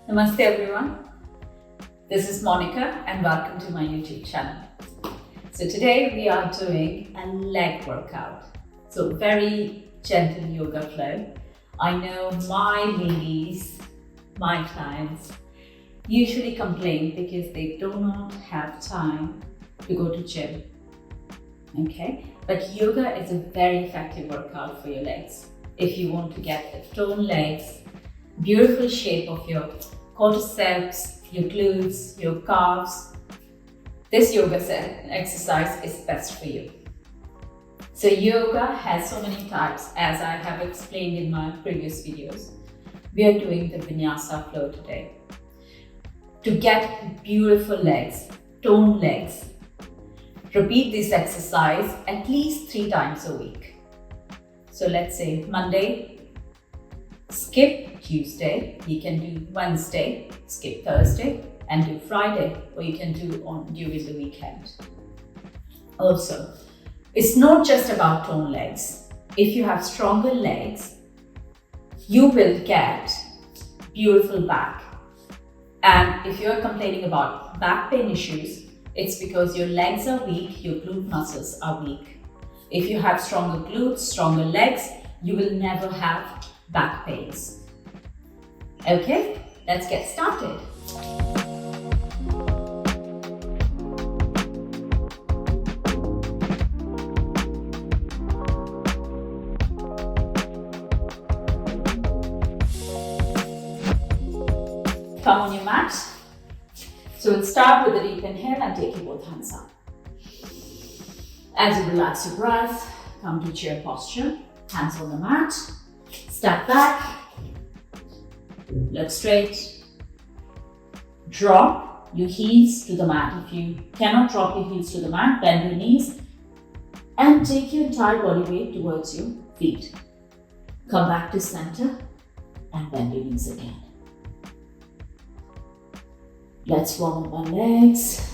Namaste everyone. This is Monica and welcome to my YouTube channel. So today we are doing a leg workout. So very gentle yoga flow. I know my ladies, my clients usually complain because they do not have time to go to gym. Okay, but yoga is a very effective workout for your legs. If you want to get the toned legs, beautiful shape of your quadriceps, your glutes, your calves, this yoga exercise is best for you. So yoga has so many types, as I have explained in my previous videos. We are doing the vinyasa flow today. To get beautiful legs, toned legs, repeat this exercise at least 3 times a week. So let's say Monday, skip Tuesday, you can do Wednesday, skip Thursday, and do Friday, or you can do during the weekend. Also, it's not just about toned legs. If you have stronger legs, you will get beautiful back. And if you're complaining about back pain issues, it's because your legs are weak, your glute muscles are weak. If you have stronger glutes, stronger legs, you will never have back pains. Okay, let's get started. Come on your mat. So we'll start with a deep inhale and take your both hands up. As you relax your breath, come to chair posture, hands on the mat, step back, look straight, drop your heels to the mat. If you cannot drop your heels to the mat, bend your knees and take your entire body weight towards your feet. Come back to center and bend your knees again. Let's warm up our legs.